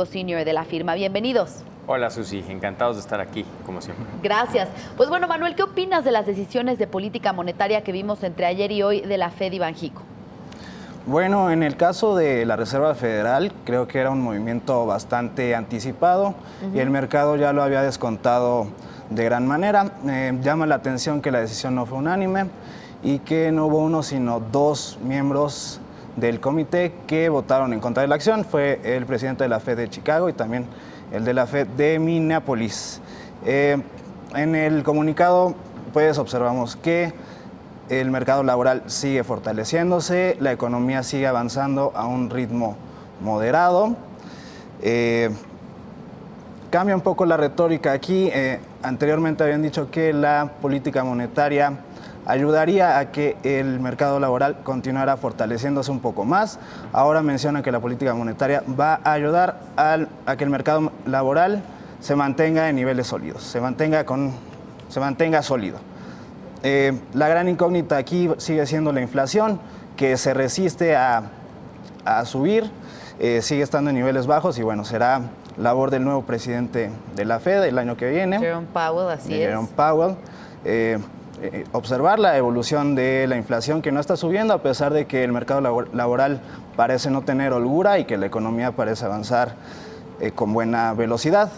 Senior de la firma. Bienvenidos. Hola Susi, encantados de estar aquí, como siempre. Gracias. Pues bueno, Manuel, ¿qué opinas de las decisiones de política monetaria que vimos entre ayer y hoy de la Fed y Banxico? Bueno, en el caso de la Reserva Federal, creo que era un movimiento bastante anticipado y el mercado ya lo había descontado de gran manera. Llama la atención que la decisión no fue unánime y que no hubo uno, sino dos miembros del comité que votaron en contra de la acción. Fue el presidente de la Fed de Chicago y también el de la Fed de Minneapolis. En el comunicado, pues observamos que el mercado laboral sigue fortaleciéndose, la economía sigue avanzando a un ritmo moderado. Cambia un poco la retórica aquí. Anteriormente habían dicho que la política monetaria ayudaría a que el mercado laboral continuara fortaleciéndose un poco más. Ahora menciona que la política monetaria va a ayudar a que el mercado laboral se mantenga en niveles sólidos, se mantenga sólido. La gran incógnita aquí sigue siendo la inflación, que se resiste a subir, sigue estando en niveles bajos y bueno, será labor del nuevo presidente de la Fed el año que viene. Jerome Powell, así es. Jerome Powell. Observar la evolución de la inflación, que no está subiendo a pesar de que el mercado laboral parece no tener holgura y que la economía parece avanzar con buena velocidad.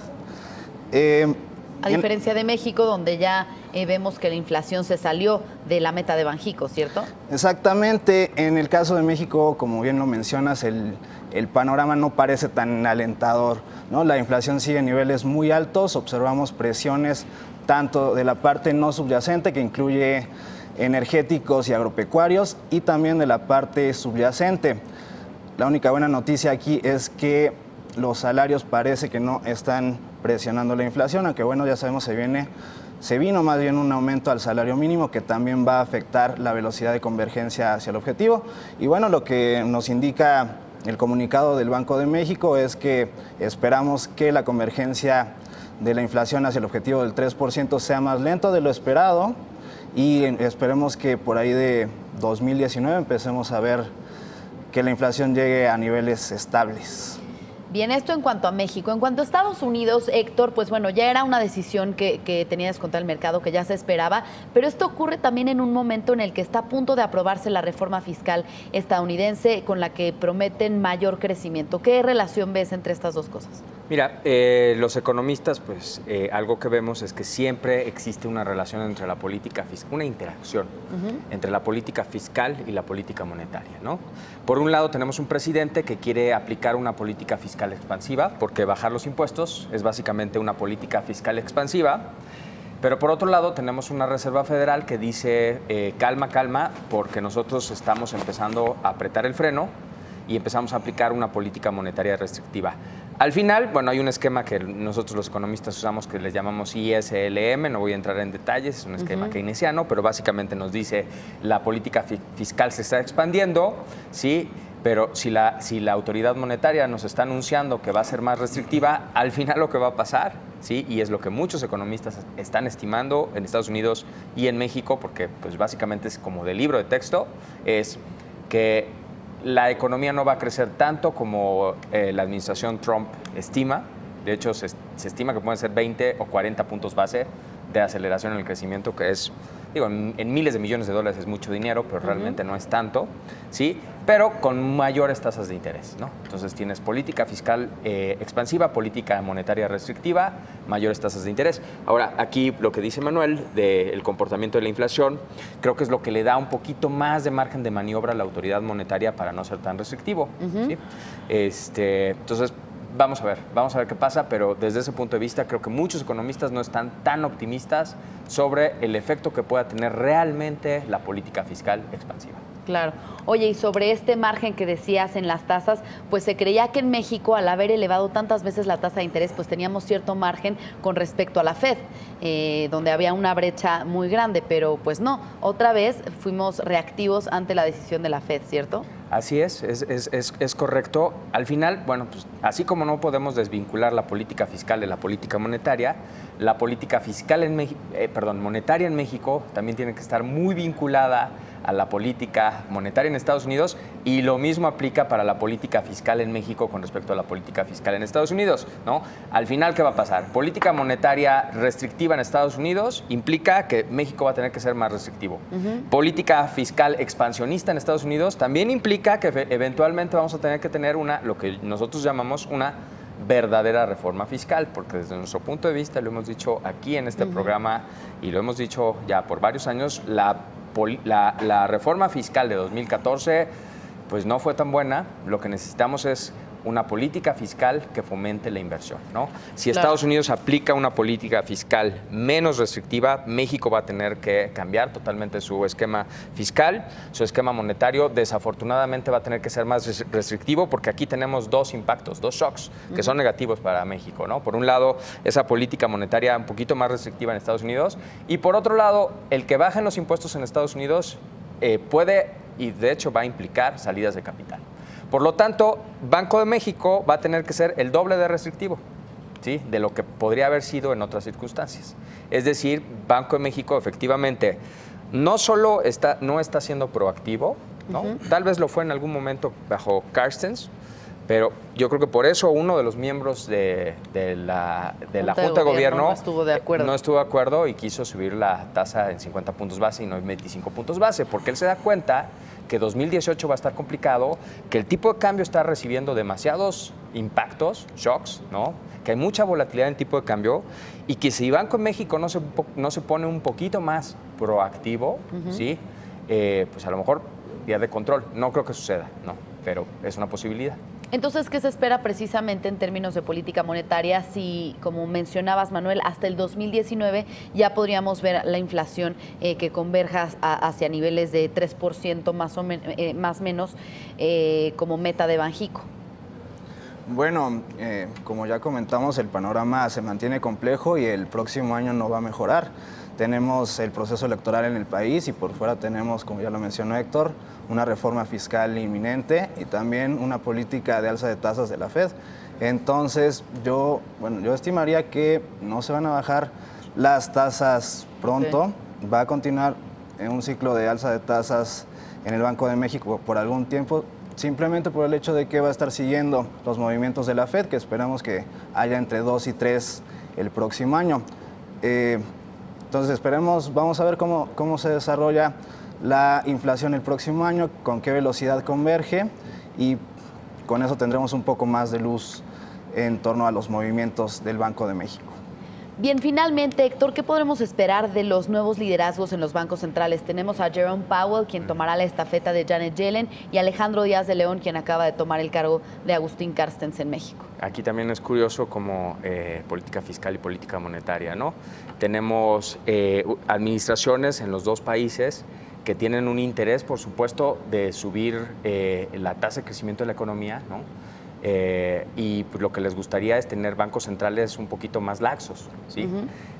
A diferencia de México, donde ya vemos que la inflación se salió de la meta de Banxico, ¿cierto? Exactamente. En el caso de México, como bien lo mencionas, el panorama no parece tan alentador, ¿no? La inflación sigue en niveles muy altos, observamos presiones tanto de la parte no subyacente, que incluye energéticos y agropecuarios, y también de la parte subyacente. La única buena noticia aquí es que los salarios parece que no están presionando la inflación, aunque bueno, ya sabemos se vino más bien un aumento al salario mínimo que también va a afectar la velocidad de convergencia hacia el objetivo. Y bueno, lo que nos indica el comunicado del Banco de México es que esperamos que la convergencia de la inflación hacia el objetivo del 3% sea más lento de lo esperado y esperemos que por ahí de 2019 empecemos a ver que la inflación llegue a niveles estables. Bien, esto en cuanto a México. En cuanto a Estados Unidos, Héctor, pues bueno, ya era una decisión que tenía descontar el mercado, que ya se esperaba, pero esto ocurre también en un momento en el que está a punto de aprobarse la reforma fiscal estadounidense con la que prometen mayor crecimiento. ¿Qué relación ves entre estas dos cosas? Mira, los economistas, pues algo que vemos es que siempre existe una relación entre la política fiscal, una interacción entre la política fiscal y la política monetaria, ¿no? Por un lado tenemos un presidente que quiere aplicar una política fiscal expansiva, porque bajar los impuestos es básicamente una política fiscal expansiva. Pero por otro lado tenemos una Reserva Federal que dice calma, calma, porque nosotros estamos empezando a apretar el freno y empezamos a aplicar una política monetaria restrictiva. Al final, bueno, hay un esquema que nosotros los economistas usamos que les llamamos ISLM, no voy a entrar en detalles, es un esquema keynesiano, pero básicamente nos dice la política fiscal se está expandiendo, ¿sí? Pero si la autoridad monetaria nos está anunciando que va a ser más restrictiva, al final lo que va a pasar, ¿sí? Y es lo que muchos economistas están estimando en Estados Unidos y en México, porque pues básicamente es como de libro de texto, es que la economía no va a crecer tanto como la administración Trump estima. De hecho, se estima que pueden ser 20 o 40 puntos base de aceleración en el crecimiento, que es, digo, en miles de millones de dólares es mucho dinero, pero realmente no es tanto, ¿sí? Pero con mayores tasas de interés, ¿no? Entonces tienes política fiscal expansiva, política monetaria restrictiva, mayores tasas de interés. Ahora, aquí lo que dice Manuel del comportamiento de la inflación, creo que es lo que le da un poquito más de margen de maniobra a la autoridad monetaria para no ser tan restrictivo, ¿sí? Entonces, vamos a ver qué pasa, pero desde ese punto de vista creo que muchos economistas no están tan optimistas sobre el efecto que pueda tener realmente la política fiscal expansiva. Claro. Oye, y sobre este margen que decías en las tasas, pues se creía que en México, al haber elevado tantas veces la tasa de interés, pues teníamos cierto margen con respecto a la Fed, donde había una brecha muy grande, pero pues no, otra vez fuimos reactivos ante la decisión de la Fed, ¿cierto? Así es correcto. Al final, bueno, pues así como no podemos desvincular la política fiscal de la política monetaria, la política fiscal monetaria en México también tiene que estar muy vinculada a la política monetaria en Estados Unidos y lo mismo aplica para la política fiscal en México con respecto a la política fiscal en Estados Unidos, ¿no? Al final, ¿qué va a pasar? Política monetaria restrictiva en Estados Unidos implica que México va a tener que ser más restrictivo. Política fiscal expansionista en Estados Unidos también implica que eventualmente vamos a tener que tener lo que nosotros llamamos una verdadera reforma fiscal, porque desde nuestro punto de vista, lo hemos dicho aquí en este programa y lo hemos dicho ya por varios años, la reforma fiscal de 2014 pues no fue tan buena. Lo que necesitamos es una política fiscal que fomente la inversión, ¿no? Si Estados Unidos aplica una política fiscal menos restrictiva, México va a tener que cambiar totalmente su esquema fiscal, su esquema monetario. Desafortunadamente va a tener que ser más restrictivo porque aquí tenemos dos impactos, dos shocks que son negativos para México, ¿no? Por un lado, esa política monetaria un poquito más restrictiva en Estados Unidos y por otro lado, el que bajen los impuestos en Estados Unidos puede y de hecho va a implicar salidas de capital. Por lo tanto, Banco de México va a tener que ser el doble de restrictivo, ¿sí?, de lo que podría haber sido en otras circunstancias. Es decir, Banco de México efectivamente no solo no está siendo proactivo, ¿no? Tal vez lo fue en algún momento bajo Carstens, pero yo creo que por eso uno de los miembros de la Junta de Gobierno no estuvo de acuerdo. No estuvo de acuerdo y quiso subir la tasa en 50 puntos base y no en 25 puntos base, porque él se da cuenta que 2018 va a estar complicado, que el tipo de cambio está recibiendo demasiados impactos, shocks, ¿no? Que hay mucha volatilidad en el tipo de cambio y que si Banco de México no se pone un poquito más proactivo, ¿sí? Pues a lo mejor pierde control. No creo que suceda, ¿no? Pero es una posibilidad. Entonces, ¿qué se espera precisamente en términos de política monetaria si, como mencionabas, Manuel, hasta el 2019 ya podríamos ver la inflación que converja hacia niveles de 3% más o menos como meta de Banjico? Bueno, como ya comentamos, el panorama se mantiene complejo y el próximo año no va a mejorar. Tenemos el proceso electoral en el país y por fuera tenemos, como ya lo mencionó Héctor, una reforma fiscal inminente y también una política de alza de tasas de la Fed. Entonces, yo estimaría que no se van a bajar las tasas pronto. Sí. Va a continuar en un ciclo de alza de tasas en el Banco de México por algún tiempo, simplemente por el hecho de que va a estar siguiendo los movimientos de la Fed, que esperamos que haya entre 2 y 3 el próximo año. Entonces vamos a ver cómo se desarrolla la inflación el próximo año, con qué velocidad converge y con eso tendremos un poco más de luz en torno a los movimientos del Banco de México. Bien, finalmente, Héctor, ¿qué podremos esperar de los nuevos liderazgos en los bancos centrales? Tenemos a Jerome Powell, quien tomará la estafeta de Janet Yellen, y Alejandro Díaz de León, quien acaba de tomar el cargo de Agustín Carstens en México. Aquí también es curioso como política fiscal y política monetaria, ¿no? Tenemos administraciones en los dos países que tienen un interés, por supuesto, de subir la tasa de crecimiento de la economía, ¿no? Y pues, lo que les gustaría es tener bancos centrales un poquito más laxos, ¿sí?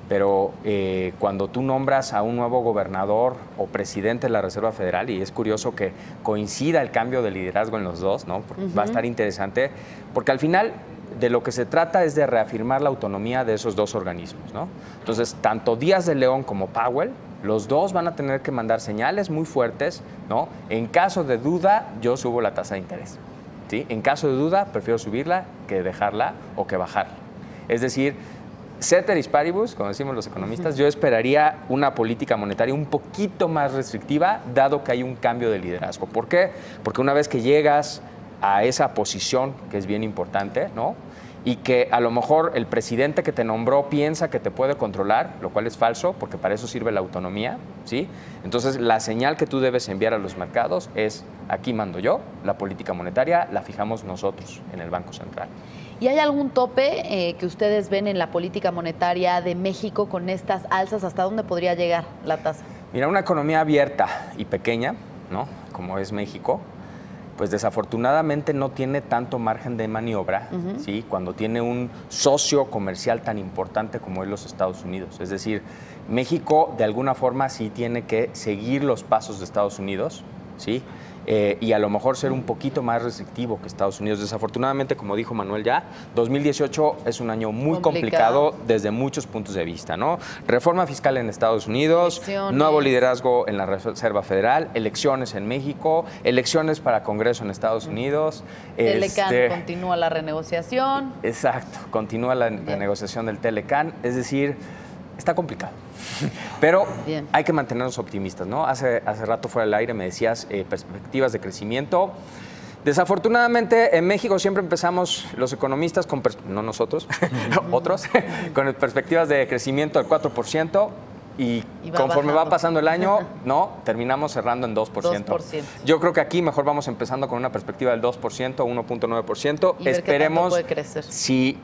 Pero cuando tú nombras a un nuevo gobernador o presidente de la Reserva Federal, y es curioso que coincida el cambio de liderazgo en los dos, ¿no? Va a estar interesante, porque al final de lo que se trata es de reafirmar la autonomía de esos dos organismos, ¿no? Entonces, tanto Díaz de León como Powell, los dos van a tener que mandar señales muy fuertes, ¿no? En caso de duda, yo subo la tasa de interés, ¿sí? En caso de duda, prefiero subirla que dejarla o que bajarla. Es decir, ceteris paribus, como decimos los economistas, yo esperaría una política monetaria un poquito más restrictiva, dado que hay un cambio de liderazgo. ¿Por qué? Porque una vez que llegas a esa posición, que es bien importante, ¿no? Y que a lo mejor el presidente que te nombró piensa que te puede controlar, lo cual es falso, porque para eso sirve la autonomía, ¿sí? Entonces, la señal que tú debes enviar a los mercados es, aquí mando yo, la política monetaria la fijamos nosotros en el Banco Central. ¿Y hay algún tope que ustedes ven en la política monetaria de México con estas alzas? ¿Hasta dónde podría llegar la tasa? Mira, una economía abierta y pequeña, ¿no?, como es México, pues desafortunadamente no tiene tanto margen de maniobra, ¿sí?, cuando tiene un socio comercial tan importante como es los Estados Unidos. Es decir, México de alguna forma sí tiene que seguir los pasos de Estados Unidos, ¿sí? y a lo mejor ser un poquito más restrictivo que Estados Unidos. Desafortunadamente, como dijo Manuel ya, 2018 es un año muy complicado desde muchos puntos de vista, ¿no? Reforma fiscal en Estados Unidos, nuevo liderazgo en la Reserva Federal, elecciones en México, elecciones para Congreso en Estados Unidos. Telecán continúa la renegociación. Exacto, continúa la renegociación del Telecán, es decir, está complicado. Pero hay que mantenernos optimistas, ¿no? Hace rato fuera del aire me decías perspectivas de crecimiento. Desafortunadamente, en México siempre empezamos los economistas, no nosotros, otros, con perspectivas de crecimiento del 4%. Y conforme va pasando el año, no, terminamos cerrando en 2%. 2%. Yo creo que aquí mejor vamos empezando con una perspectiva del 2%, 1.9%. Y esperemos puede crecer. Si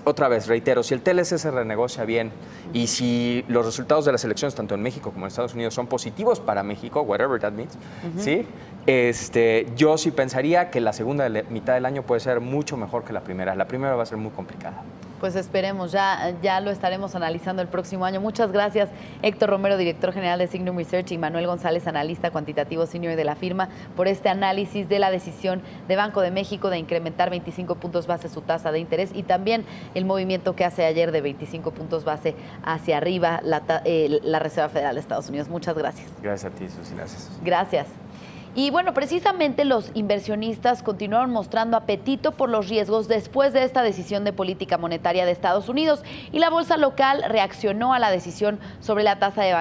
otra vez, reitero, si el TLC se renegocia bien y si los resultados de las elecciones, tanto en México como en Estados Unidos, son positivos para México, whatever that means, ¿sí? Yo sí pensaría que la segunda mitad del año puede ser mucho mejor que la primera. La primera va a ser muy complicada. Pues esperemos, ya lo estaremos analizando el próximo año. Muchas gracias, Héctor Romero, director general de Signum Research, y Manuel González, analista cuantitativo senior de la firma, por este análisis de la decisión de Banco de México de incrementar 25 puntos base su tasa de interés y también el movimiento que hace ayer de 25 puntos base hacia arriba la Reserva Federal de Estados Unidos. Muchas gracias. Gracias a ti, Susi. Gracias. Gracias. Y bueno, precisamente los inversionistas continuaron mostrando apetito por los riesgos después de esta decisión de política monetaria de Estados Unidos, y la bolsa local reaccionó a la decisión sobre la tasa de